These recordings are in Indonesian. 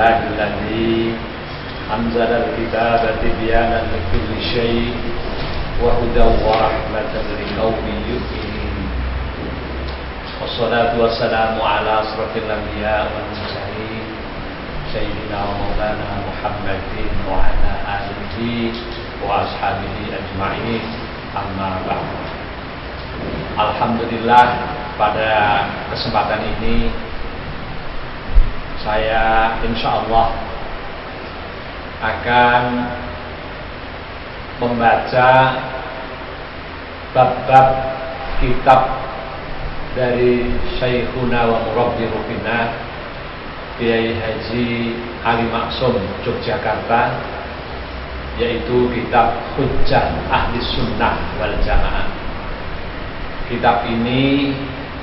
Alhamdulillahilladzi anzalal kitaba tibyanan likulli syai' wa hudan wa rahmatan liqaumin yu'minun. Wassalatu wassalamu ala asrofil anbiya wal mursalin sayyidina wa maulana Muhammadin wa ala alihi wa ashabihi ajma'in, amma ba'du. Alhamdulillah, pada kesempatan ini saya insyaallah akan membaca bab-bab kitab dari Syekhuna wa Murabbi Rubina Kiai Haji Ali Maksum Yogyakarta, yaitu kitab Hujjah Ahli Sunnah wal Jamaah. Kitab ini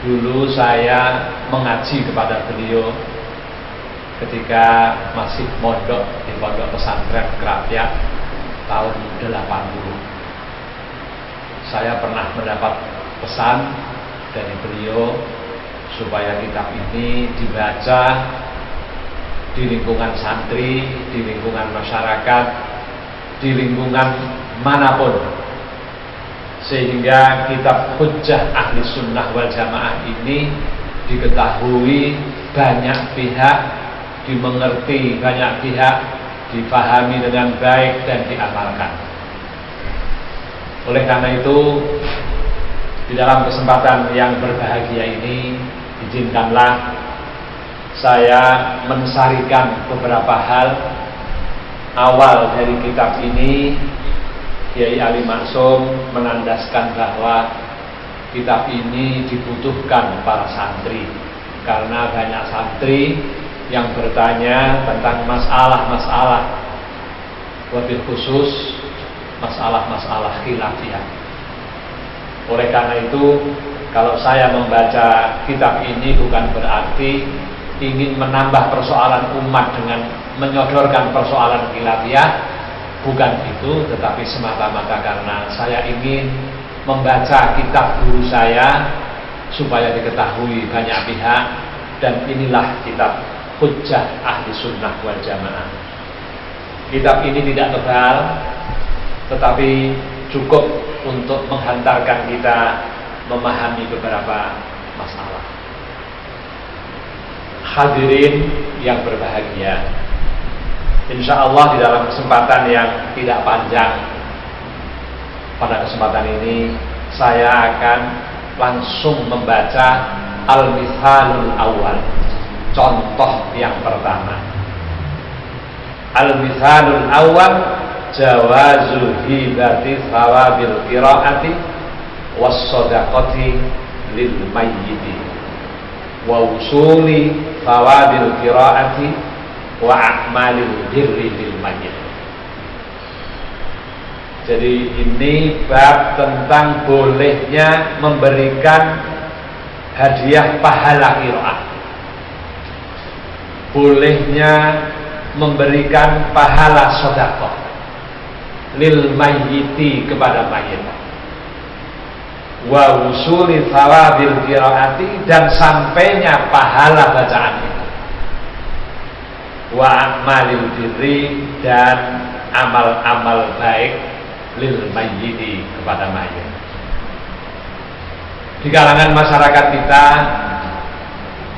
dulu saya mengaji kepada beliau ketika masih mondok di pondok pesantren Kerapiak tahun 80. Saya pernah mendapat pesan dari beliau supaya kitab ini dibaca di lingkungan santri, di lingkungan masyarakat, di lingkungan manapun, sehingga kitab Hujjah Ahli Sunnah wal Jamaah ini diketahui banyak pihak, dimengerti banyak pihak, difahami dengan baik dan diamalkan. Oleh karena itu, di dalam kesempatan yang berbahagia ini, izinkanlah saya mensarikan beberapa hal awal dari kitab ini. Kiai Ali Maksum menandaskan bahwa kitab ini dibutuhkan para santri, karena banyak santri yang bertanya tentang masalah-masalah, wabil khusus masalah-masalah khilafiyah. Oleh karena itu, kalau saya membaca kitab ini bukan berarti ingin menambah persoalan umat dengan menyodorkan persoalan khilafiyah, bukan itu, tetapi semata-mata karena saya ingin membaca kitab guru saya supaya diketahui banyak pihak, dan inilah kitab Hujjah Ahli Sunnah wal Jamaah. Kitab ini tidak tebal, tetapi cukup untuk menghantarkan kita memahami beberapa masalah. Hadirin yang berbahagia, insya Allah di dalam kesempatan yang tidak panjang, pada kesempatan ini saya akan langsung membaca Al-Mithalul Awal, contoh yang pertama. Al-Mithalul Awal, jawazu hibati thawabil qiraati was shadaqati lil mayyiti wa usuli thawabil qiraati wa a'malil birri lil mayyit. Jadi ini bab tentang bolehnya memberikan hadiah pahala qiraah, bolehnya memberikan pahala sedekah lil mayyiti, kepada mayit, wa usuli thawabil qiraati, dan sampainya pahala bacaan itu, wa a'malil birri, dan amal-amal baik lil mayyiti, kepada mayit. Di kalangan masyarakat kita,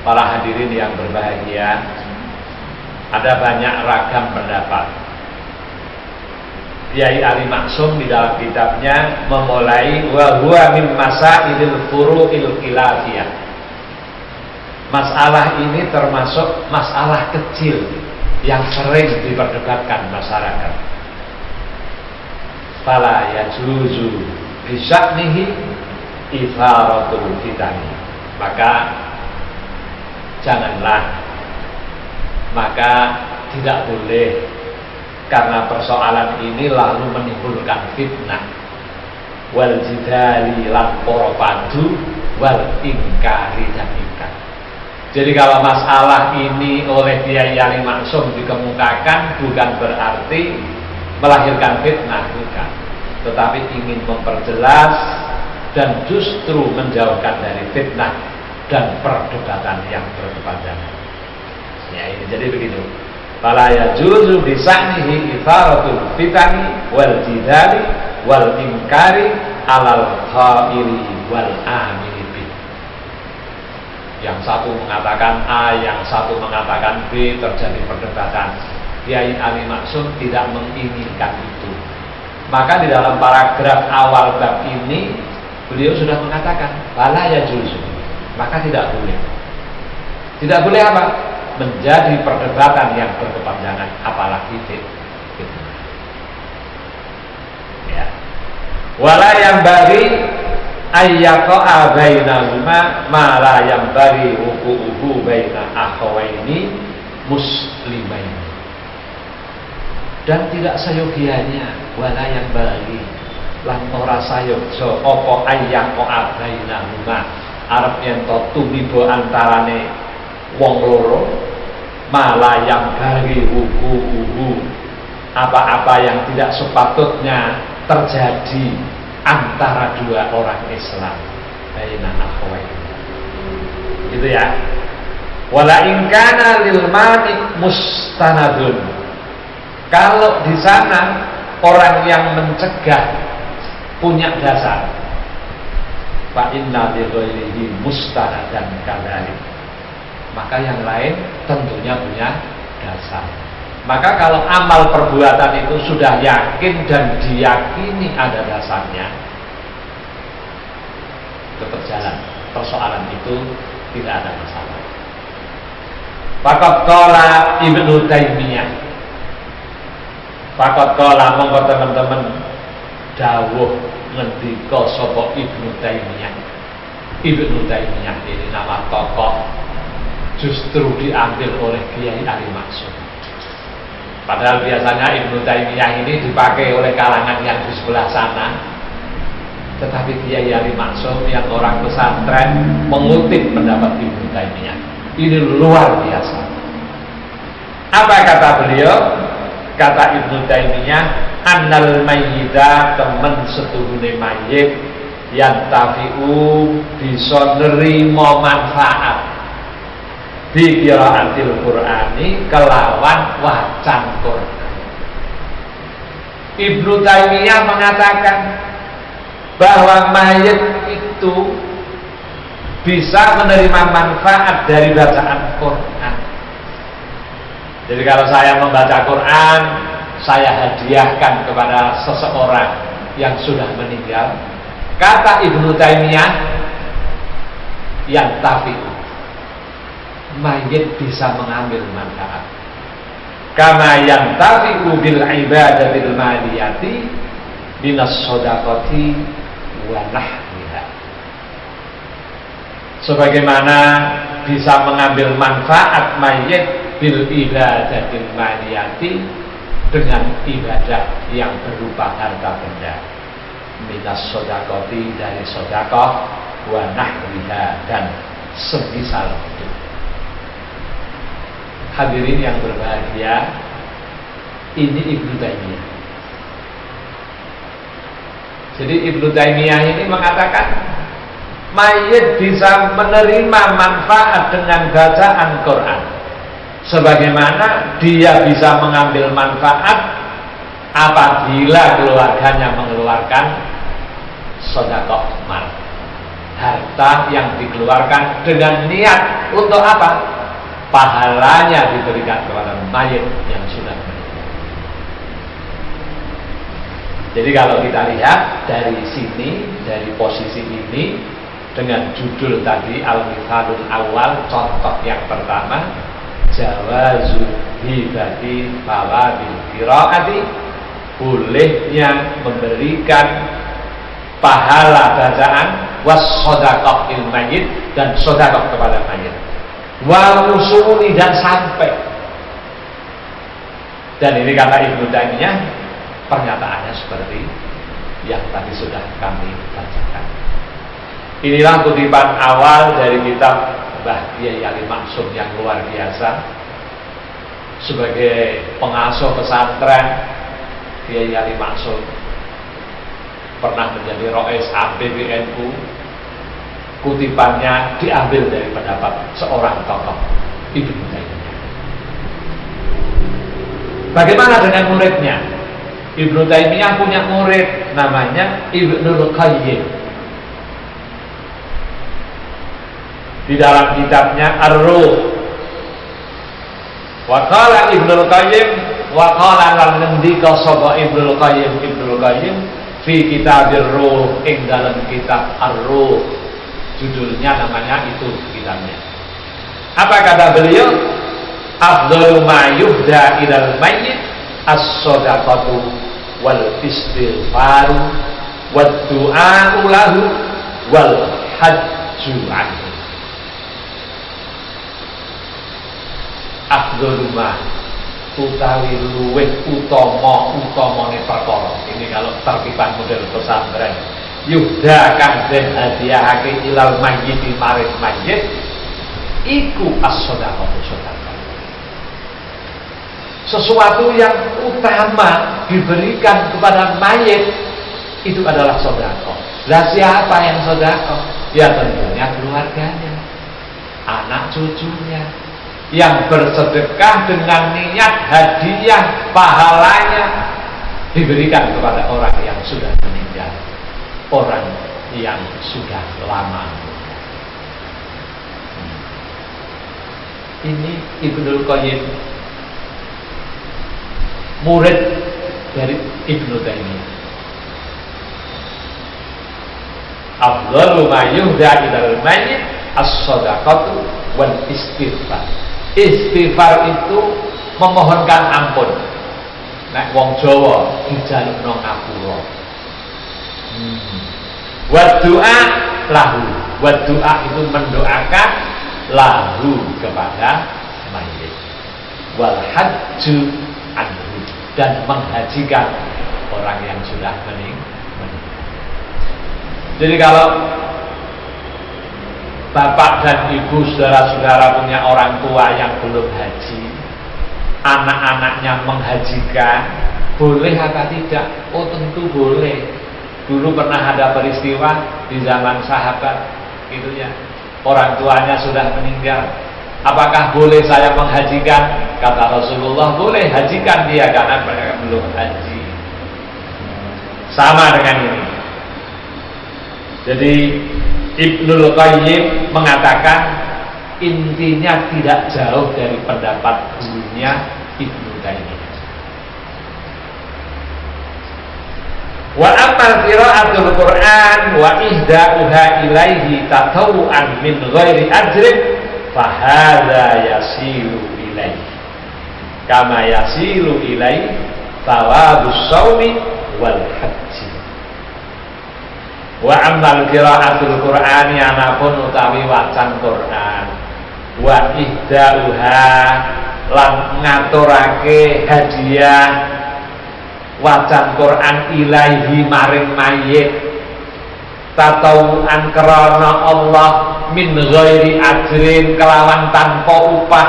para hadirin yang berbahagia, ada banyak ragam pendapat. Kiai Ali Maksum di dalam kitabnya memulai wa huwa min masailil furu'il khilafiyah. Masalah ini termasuk masalah kecil yang sering diperdebatkan masyarakat. Fala yajuzu bisya'nihi itharatul fitani. Maka tidak boleh karena persoalan ini lalu menimbulkan fitnah, wal jidali, lan poro-padu, wal ingkari, dan ingkar. Jadi kalau masalah ini oleh Kiai Ali Maksum dikemukakan, bukan berarti melahirkan fitnah, bukan, tetapi ingin memperjelas dan justru menjauhkan dari fitnah dan perdebatan yang berkepanjangan. Ya, ini jadi begitu. Fala yajuzu bisanihi itharatul fitani wal jidali wal inkari alal khairi wal amili bi. Yang satu mengatakan A, yang satu mengatakan B, terjadi perdebatan. Kiai Ali Maksum tidak menginginkan itu. Maka di dalam paragraf awal bab ini beliau sudah mengatakan fala yajuzu, maka tidak boleh. Tidak boleh apa? Menjadi perdebatan yang berkepanjangan, apalagi fitnah. Ya. Wala yang bagi ayyaqa'a bainahuma ma la yang bagi wuqu'uhu baina akhawaini muslimain. Dan tidak sayogianya wala yang bagi lan ora sayogja apa ayyaqa'a bainahuma arep yen to tumiba antarane wong loro malah yang bagi hukumu apa-apa yang tidak sepatutnya terjadi antara dua orang Islam baina akhwain. Gitu ya. Wala in kana lil mani mustanadun. Kalau di sana orang yang mencegah punya dasar, fa inna li ghairihi mustanadan kadzalik. Maka yang lain tentunya punya dasar. Maka kalau amal perbuatan itu sudah yakin dan diyakini ada dasarnya, tetap jalan. Persoalan itu tidak ada masalah. Faqad qala Ibnu Taimiyah. Faqad qala monggo teman-teman dawuh ngendika sapa Ibnu Taimiyah. Ibnu Taimiyah ini nama tokoh justru diambil oleh Kiai Ali Maksum. Padahal biasanya Ibnu Taimiyah ini dipakai oleh kalangan yang di sebelah sana, tetapi Kiai Ali Maksum yang orang pesantren mengutip pendapat Ibnu Taimiyah. Ini luar biasa. Apa kata beliau? Kata Ibnu Taimiyah, annal mayyita temen setuhune mayit yang tafi'u bisa nerima manfaat bi qiraatil Qur'ani kelawan wacan Qur'an. Ibnu Taimiyah mengatakan bahwa mayit itu bisa menerima manfaat dari bacaan Qur'an. Jadi kalau saya membaca Qur'an, saya hadiahkan kepada seseorang yang sudah meninggal, kata Ibnu Taimiyah, yang tafi'u, mayit bisa mengambil manfaat. Kama yang tafi'u bil ibadatil maliyati minas shadaqati wa nahwiha. Sebagaimana bisa mengambil manfaat mayit bil ibadatil maliyati dengan ibadah yang berupa harta benda, minas shadaqati dari sedekah, wa nahwiha dan semisal itu. Hadirin yang berbahagia, ini Ibnu Taimiyah. Jadi Ibnu Taimiyah ini mengatakan mayit bisa menerima manfaat dengan bacaan Quran, sebagaimana dia bisa mengambil manfaat apabila keluarganya mengeluarkan sedekah mal, harta yang dikeluarkan dengan niat untuk apa? Pahalanya diberikan kepada mayit yang sudah meninggal. Jadi kalau kita lihat dari sini, dari posisi ini, dengan judul tadi Al-Mithalul Awal, contoh yang pertama, jawazu hibati fawabil qiraati, bolehnya memberikan pahala bacaan was shadaqah il mayyit, dan sedekah kepada mayit, wal usuli, dan sampai. Dan ini kata Ibnu Taimiyah, pernyataannya seperti yang tadi sudah kami bacakan. Inilah kutipan awal dari kitab Mbah Kiai Ali Maksum yang luar biasa. Sebagai pengasuh pesantren, Kiai Ali Maksum pernah menjadi Rois APBNU. Kutipannya diambil dari pendapat seorang tokoh, Ibnu Taimiyah. Bagaimana dengan muridnya? Ibnu Taimiyah punya murid namanya Ibnul Qayyim. Di dalam kitabnya Ar-Ruh, wa qala Ibnul Qayyim, wa qala lan ngendika sapa Ibnul Qayyim fi kitabir Ruh, ing dalam kitab Ar-Ruh, judulnya namanya itu kitabnya. Apa kata beliau? Afdhalu ma yuhda ilal mayyit as-shadaqatu wal istighfaru wad du'a'u lahu wal hajju anhu. Afdhalu ma utawi luwih utamane perkara. Ini kalau tertiban model pesantren. Yuhda kang den hadiahake ilal mayyit maring mayyit iku as-shadaqatu sedekah. Sesuatu yang utama diberikan kepada mayit itu adalah sedekah. Lah siapa yang sedekah? Ya tentunya keluarganya, anak cucunya, yang bersedekah dengan niat hadiah pahalanya diberikan kepada orang yang sudah meninggal, orang yang sudah lama. Ini Ibnul Qayyim, murid dari Ibnu Taimiyah. Afdhalu ma yuhda ilal mayyit as-shadaqatu wal istighfar. Istighfar itu memohonkan ampun. Nek wong Jawa dijalukno ngapura. Wa du'a lahu. Wa du'a itu mendoakan lahu kepada mayit. Wal hajju anhu, dan menghajikan orang yang sudah meninggal. Jadi kalau bapak dan ibu, saudara-saudara punya orang tua yang belum haji, anak-anaknya menghajikan, boleh apa tidak? Oh tentu boleh. Dulu pernah ada peristiwa di zaman sahabat, gitu ya. Orang tuanya sudah meninggal. Apakah boleh saya menghajikan? Kata Rasulullah, boleh, hajikan dia karena mereka belum haji. Sama dengan ini. Jadi Ibnul Qayyim mengatakan intinya tidak jauh dari pendapat gurunya Ibnu Taimiyah. Wa amal qiraatul Qur'an wa ihda'uha ilaihi tatawu'an min ghairi ajrin fahadha yasilu ilaihi kama yasilu ilaihi thawabus shaumi wal haji. Wa amal qiraatul Qur'ani anapun utawi wacan Qur'an wa ihda'uha lan ngaturake hadiah wacan Quran ilaihi maring mayit tatawuan krana Allah min ghairi ajrin kelawan tanpa upah.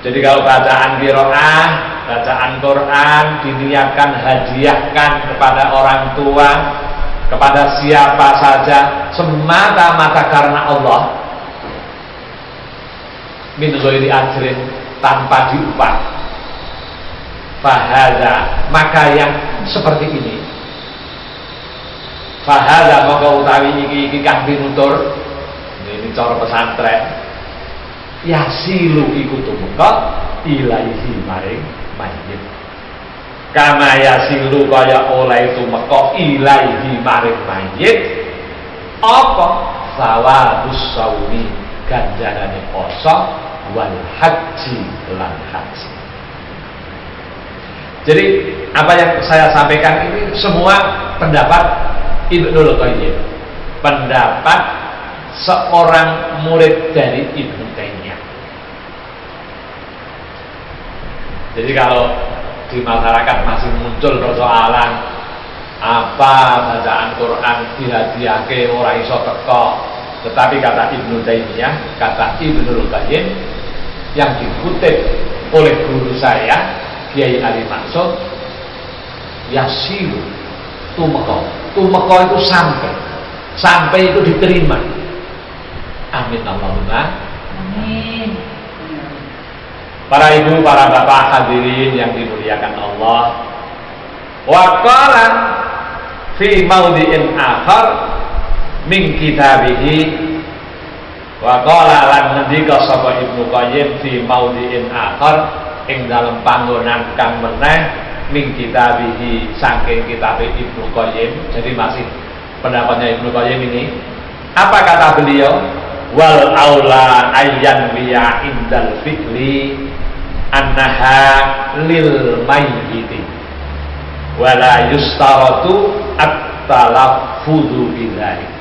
Jadi kalau bacaan qiraah, bacaan Quran diniatkan hadiahkan kepada orang tua, kepada siapa saja semata-mata karena Allah, min ghairi ajrin, tanpa diupah. Fahada, maka yang seperti ini, fahada maka utawi iki kang pinutur, ini cara pesantren, yasilu iku tumeka ilaihi maring mayit. Kama yasilu kaya oleh tumeka ilaihi maring mayit apa sawabus saumi, ganjarane poso wal haji lan haji. Jadi apa yang saya sampaikan ini semua pendapat Ibnul Qayyim, pendapat seorang murid dari Ibnu Taimiyah. Jadi kalau di masyarakat masih muncul persoalan apa bacaan Quran dihadiahke ora iso teko, tetapi kata Ibnu Taimiyah, kata Ibnul Qayyim yang dikutip oleh guru saya Kiai Ali Mansur, yasilu tumeka itu sampai itu diterima. Amin Allahumma amin. Para ibu, para bapak hadirin yang dimuliakan Allah. Wa qala fi maudhi'in akhar min kitabihi, wa qala lan ngendika sapa Ibnu Qayyim fi maudhi'in akhar ing dalem panggonan kang meneh min kitabihi saking kitab Ibnu Qayyim. Jadi masih pendapatnya Ibnu Qayyim ini. Apa kata beliau? Wal aula ayyan biya indal fikli annaha lil mayyiti wala yustaratu at-talaffuzu bidzalik.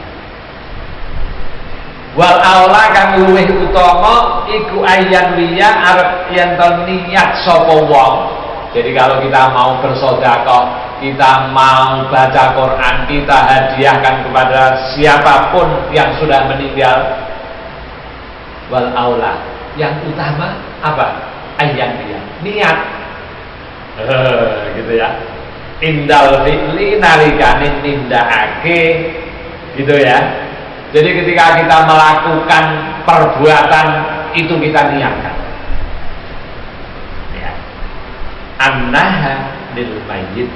Wal aula kang luwih utama iku ayyan biya arep yen to niat sapa wong. Jadi kalau kita mau bersedekah, kita mau baca Quran, kita hadiahkan kepada siapapun yang sudah meninggal, wal aula yang utama apa? Ayyan dia niat, gitu ya. Indal fi'li nalikane nindakake, gitu ya. Jadi ketika kita melakukan perbuatan itu kita niatkan. Ya. Annaha lil mayyit,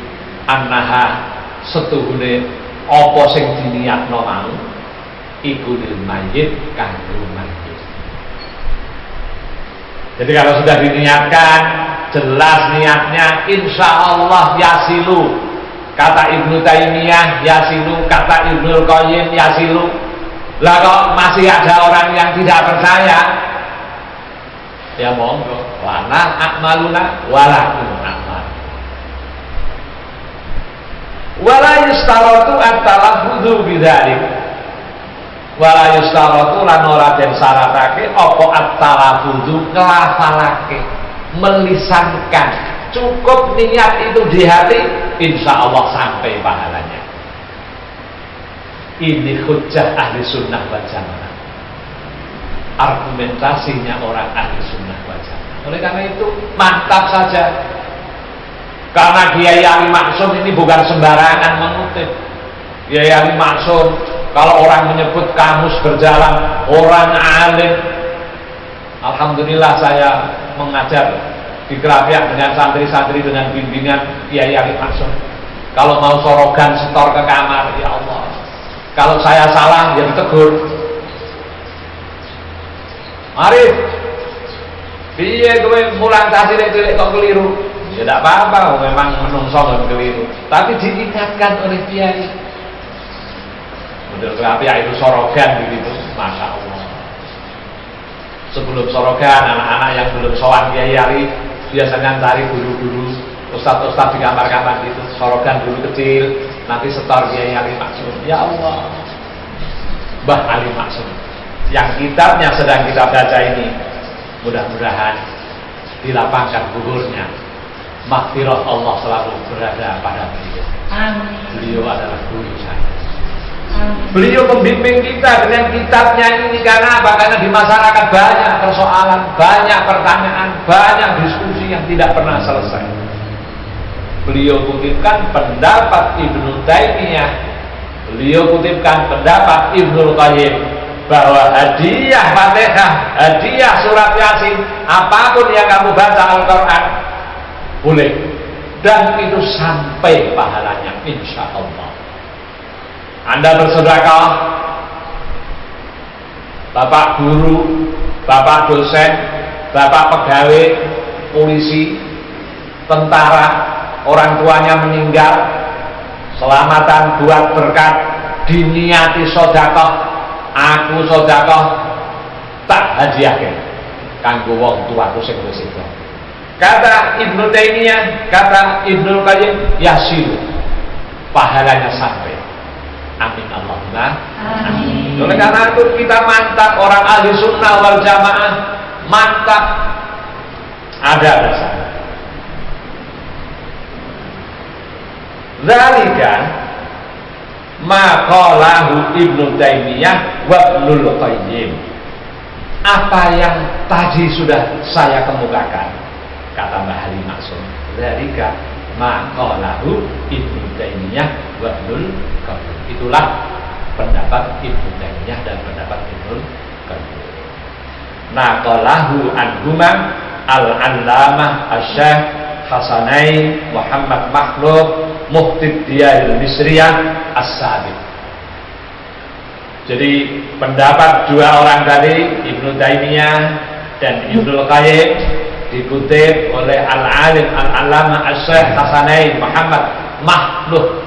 annaha setuhune apa sing diniatno mau iku lil mayyit kanggo mayyit. Jadi kalau sudah diniatkan, jelas niatnya, insya Allah yasilu. Kata Ibnu Taimiyah yasilu, kata Ibnu Qayyim yasilu. Lah kok masih ada orang yang tidak percaya? Ya monggo, wala akmaluna walakum akmal. Wala yustaratu at-talaffudzu bidzalik. Wala yustaratu lan ora den syaratake apa at-talaffuzu nglafalake, melisankan. Cukup niat itu di hati, insya Allah sampai pahalanya. Ini hujjah ahli sunnah wal jamaah, argumentasinya orang ahli sunnah wal jamaah. Oleh karena itu mantap saja, karena Kiai Ali Maksum ini bukan sembarangan mengutip. Kiai Ali Maksum, kalau orang menyebut kamus berjalan, orang alim. Alhamdulillah saya mengajar di Kerapiak dengan santri-santri dengan bimbingan Kiai Ali Maksum. Kalau mau sorogan setor ke kamar, ya Allah. Kalau saya salah, ya ditegur. Arif, piye kowe mulang tasire cilik kok keliru? Ya tidak apa-apa, memang menungso dan keliru. Tapi diingatkan oleh Kiai. Model Kerapiak itu sorogan begitu, masya Allah. Sebelum sorogan, anak-anak yang belum sowan Kiai Ali biasanya cari guru-guru, ustadz-ustadz di kamar-kamar gitu, sorogan dulu kecil, nanti setor Kiai Ali Maksum. Ya Allah, Mbah Ali Maksum, yang kitabnya sedang kita baca ini, mudah-mudahan dilapangkan gugurnya, maghfirah Allah selalu berada pada beliau. Amin. Beliau adalah guru saya. Beliau membimbing kita dengan kitabnya ini karena apa? Karena di masyarakat banyak persoalan, banyak pertanyaan, banyak diskusi yang tidak pernah selesai. Beliau kutipkan pendapat Ibnu Taimiyah, beliau kutipkan pendapat Ibnu Qayyim bahwa hadiah Fatihah, hadiah surat Yasin, apapun yang kamu baca Al-Quran boleh, dan itu sampai pahalanya insya Allah. Anda bersedekah, bapak guru, bapak dosen, bapak pegawai, polisi, tentara, orang tuanya meninggal, selamatan buat berkat, diniati sedekah, aku sedekah tak hadiahke kanggo wong tuaku sing wis itu. Kata Ibnu Taimiyah, kata Ibnu Qayyim, yasilu, pahalanya sampai. Amin Allahumma amin. Oleh karena itu kita mantap, orang ahli sunnah wal jamaah mantap, ada dasar. Zalika ma qalahu Ibnu Taimiyah wa Ibnu Qayyim. Apa yang tadi sudah saya kemukakan, kata Mbah Ali Maksum. Zalika ma qalahu Ibnu Taimiyah wa Ibnu Qayyim. Itulah pendapat Ibnu Taimiyah dan pendapat Ibnu Qayyim. Naqalahu anhuma Al-Allamah Asy-Syaikh Hasanain Muhammad Makhluf Muftid Diyahil Misriyah As-Sabiq. Jadi pendapat dua orang tadi, Ibnu Taimiyah dan Ibnu Qayyim, dikutip oleh Al-Alim Al-Allamah Asy-Syaikh Hasanain Muhammad Makhluf,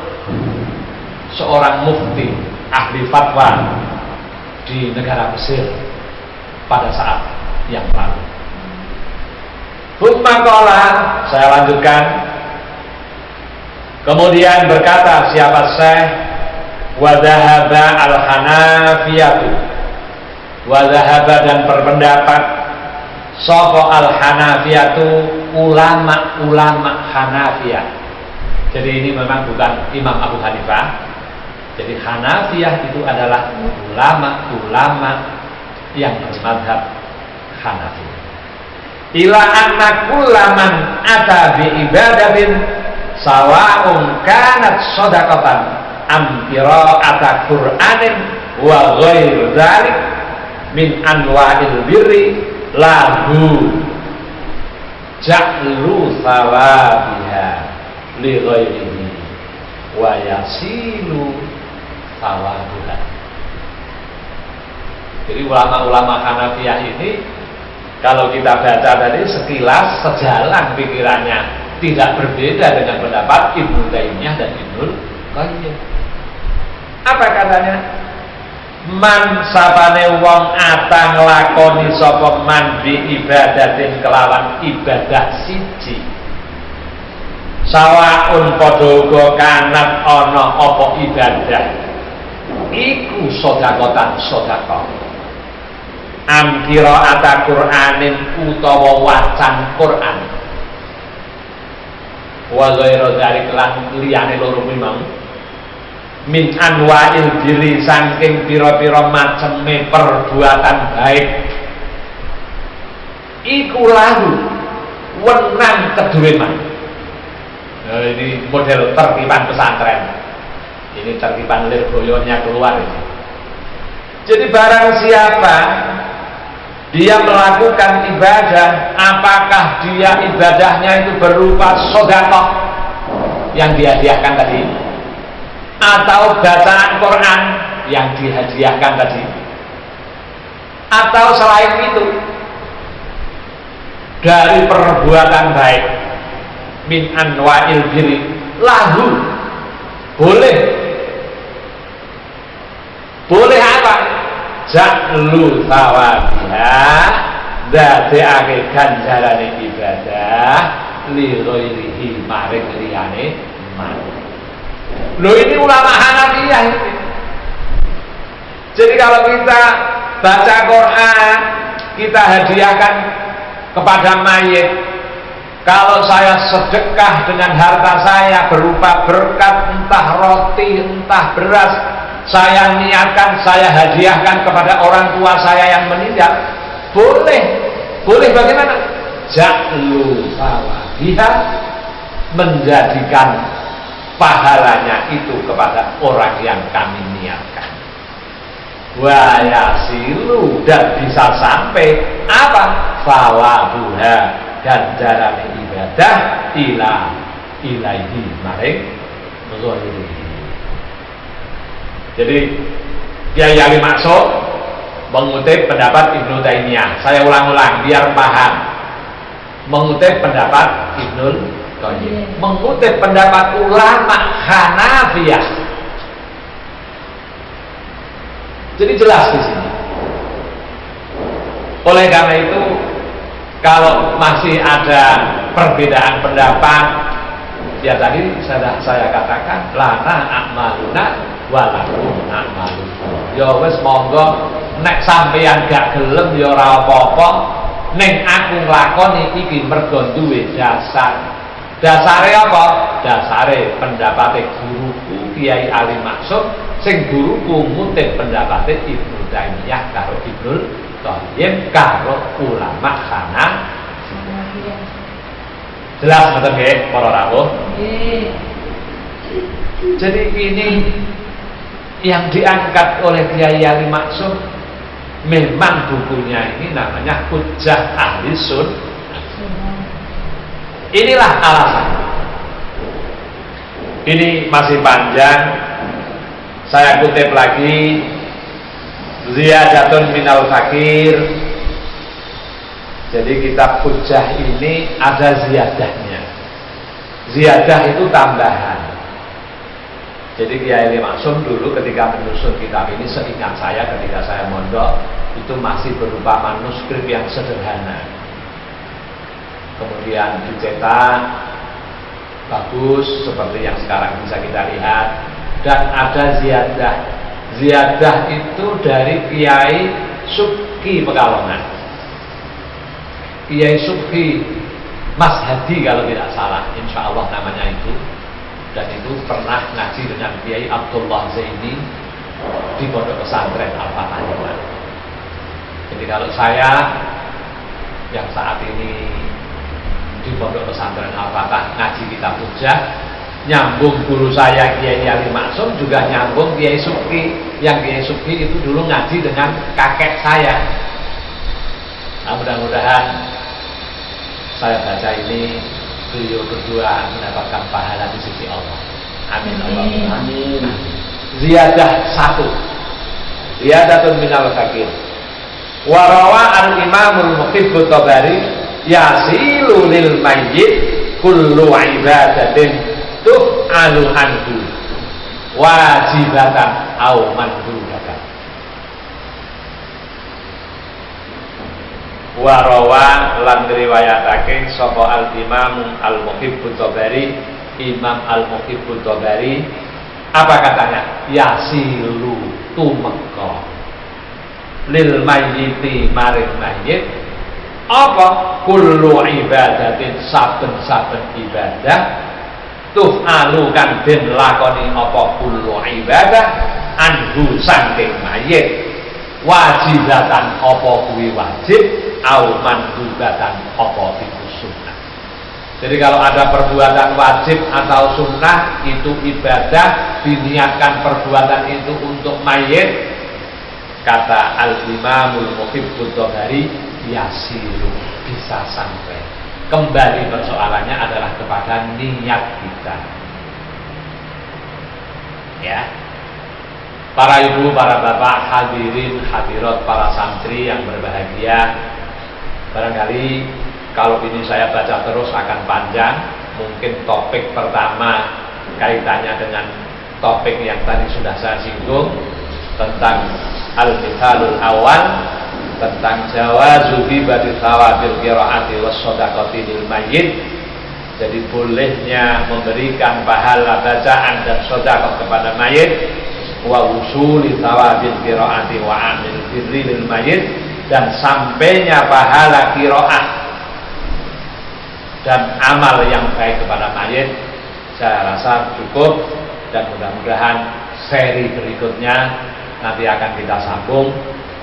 seorang mufti ahli fatwa di negara Mesir pada saat yang lalu. Hukmakola, saya lanjutkan. Kemudian berkata siapa Syekh, wadhahaba al-Hanafiyatu, wadhahaba dan berpendapat sapa al-Hanafiyatu, ulama-ulama Hanafiyah. Jadi ini memang bukan Imam Abu Hanifah. Jadi Hanafiyah itu adalah ulama-ulama yang bermadzhab Hanafi. Ila anna kullaman ata bi ibadatin sawa'un kanat shadaqatan am qira'ata Qur'anin wa ghair dzalik min anwa'il birri lahu ja'lu thawabiha li ghairihi wa yasilu thawabuha. Jadi ulama-ulama Hanafiyah ini kalau kita baca tadi sekilas sejalan pikirannya, tidak berbeda dengan pendapat Ibnu Taimiyah dan Ibnu Qayyim. Apa katanya? Man sapane wong ata nglakoni sapa man bi ibadatin kelawan ibadah siji. Sawaun padha uga kanat ana apa ibadah iku sedekatan sedekah. Am qira'ata Qur'anin utawa wacan Qur'an. Wa ghairu dzalik lan liyane loro kuwi mau. Min anwa'il birri saking pira-pira maceme perbuatan baik. Iku lahu wenang kedue man. Nah, ini model tertiban pesantren. Ini tertiban Lirboyonya keluar ini. Jadi barang siapa dia melakukan ibadah, apakah dia ibadahnya itu berupa sedekah yang dihadiahkan tadi, atau bacaan Quran yang dihadiahkan tadi, atau selain itu dari perbuatan baik, min anwa'il birri lahu, boleh apa? Ja'lu thawabiha, dadekake ganjarane ibadah li ghairihi maring liyane man. Loh, ini ulama Hanafiyah ini. Jadi kalau kita baca Quran, kita hadiahkan kepada mayit. Kalau saya sedekah dengan harta saya berupa berkat, entah roti, entah beras, saya niatkan, saya hadiahkan kepada orang tua saya yang meninggal, boleh bagaimana? Ja'lu thawabiha, menjadikan pahalanya itu kepada orang yang kami niatkan. Wa yasilu, dan bisa sampai apa? Thawabuha, ganjaran ibadah ilaihi maring ghairihi. Jadi Kyai Ali Maksud mengutip pendapat Ibnu Taimiyah. Saya ulang-ulang biar paham. Mengutip pendapat Ibnu Qayyim, mengutip pendapat ulama Hanafiyah. Jadi jelas di sini. Oleh karena itu, kalau masih ada perbedaan pendapat, ya tadi saya katakan lana a'maluna walakum a'malukum. Ya wis monggo, nek sampeyan gak gelem ya ora apa-apa, ning aku nglakoni iki mergo duwe dasar. Dasare apa? Dasare pendapate guruku Kyai Ali Maksud, sing guruku ngutip pendapate Ibnu Taimiyah karo Ibnu Qayyim karo ulama Hanafiyah. Jelas betul nggih para rawuh? Nggih. Jadi ini yang diangkat oleh Kyai Ali Maksud, memang bukunya ini namanya Hujjah Ahli Inilah alasan. Ini masih panjang. Saya kutip lagi. Ziyadatun minal fakir. Jadi kitab Hujjah ini ada ziyadahnya. Ziyadah itu tambahan. Jadi Kiai Maksum dulu ketika menyusun kitab ini, seingat saya ketika saya mondok, itu masih berupa manuskrip yang sederhana. Kemudian dicetak bagus seperti yang sekarang bisa kita lihat, dan ada ziyadah. Ziyadah itu dari Kiai Subki Pekalongan, Kiai Subki Mas Hadi kalau tidak salah, insya Allah namanya itu. Dan itu pernah ngaji dengan Kiai Abdullah Zaini di pondok pesantren Al-Fatah. Jadi kalau saya yang saat ini di pondok pesantren Al-Fatah ngaji kitab Hujjah, nyambung guru saya Kiai Ali Maksum juga nyambung Kiai Subki. Yang Kiai Subki itu dulu ngaji dengan kakek saya. Nah, mudah-mudahan saya baca ini beliau berdua mendapatkan pahala di sisi Allah. Amin. Amin. Ziyadah 1. Ziyadatun minal fakir. Wa rawa al-Imamul Muhibbut Tabari yasilu lil mayyit kullu ibadatin tuf'alu anhu wajibatan au mandubatan. Warawa lan riwayatake sapa al-Imam al-Muhibbut Tabari, Imam al-Muhibbut Tabari, apa katanya? Yasilu tumeka lil mayyiti maring mayyit apa kullu ibadatin saben-saben ibadah tuf'alu kan den lakoni apa kullu ibadah anhu saking mayyit wajibatan apa kuwi wajib au mandubatan apa itu sunnah. Jadi kalau ada perbuatan wajib atau sunnah itu ibadah, diniatkan perbuatan itu untuk mayit, kata Al-Imamul Muhibbut Tabari, yasiru, bisa sampai. Kembali persoalannya adalah kepada niat kita. Ya. Para ibu, para bapak, hadirin, hadirat, para santri yang berbahagia, barangkali kalau ini saya baca terus akan panjang. Mungkin topik pertama kaitannya dengan topik yang tadi sudah saya singgung tentang al-mithalul awal, tentang jawazu hibati thawabil qiraati was shadaqati lil mayyit. Jadi bolehnya memberikan pahala bacaan dan sedekah kepada mayit, wa usuli thawabil qiraati wa amil birri lil mayyit, dan sampainya pahala qiraah dan amal yang baik kepada mayit. Saya rasa cukup, dan mudah-mudahan seri berikutnya nanti akan kita sambung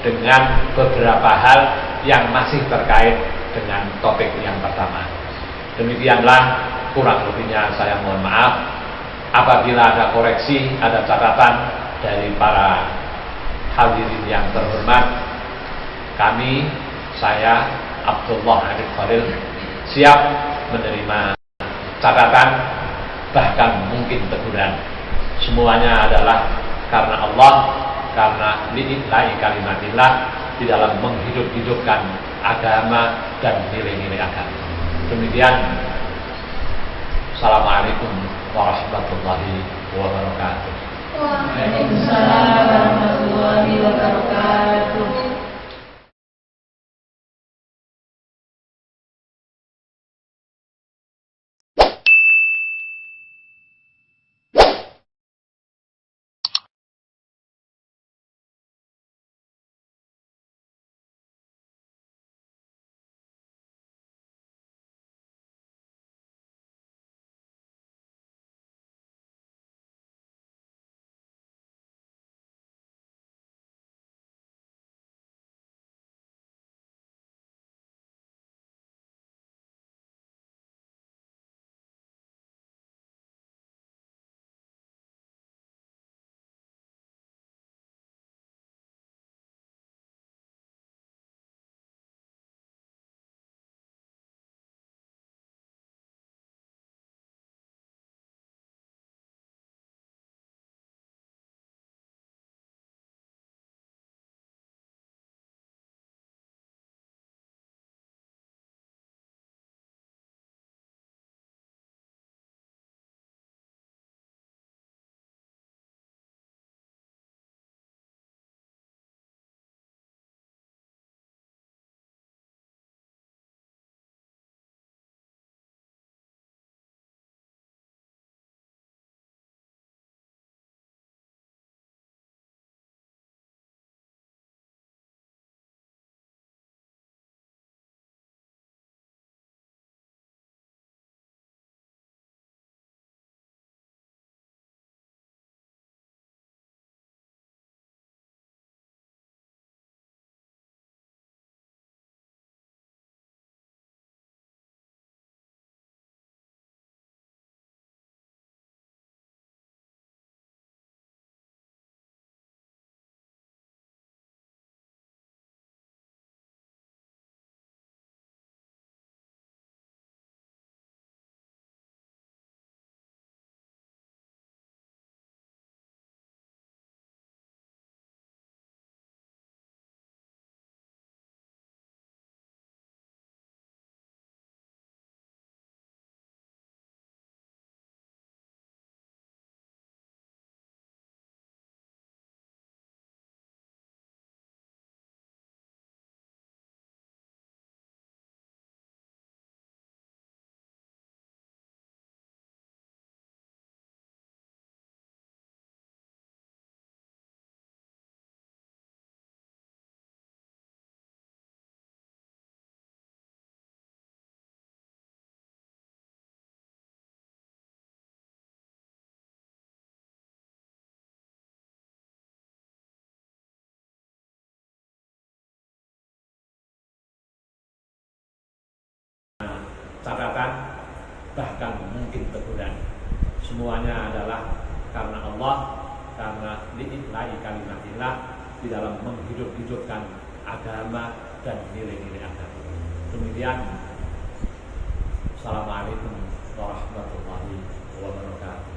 dengan beberapa hal yang masih terkait dengan topik yang pertama. Demikianlah, kurang lebihnya saya mohon maaf. Apabila ada koreksi, ada catatan dari para hadirin yang terhormat, kami, saya Abdullah Arif Khalil siap menerima catatan, bahkan mungkin teguran. Semuanya adalah karena Allah, karena lillahi kalimatillah, di dalam menghidup-hidupkan agama dan nilai-nilai agama. Demikian. Assalamualaikum warahmatullahi wabarakatuh. Waalaikumsalam warahmatullahi wabarakatuh. perawatan, bahkan mungkin teguran. Semuanya adalah karena Allah, karena li'illahi kalimatillah, di dalam menghidup-hidupkan agama dan nilai-nilai agama. Demikian. Assalamualaikum warahmatullahi wabarakatuh.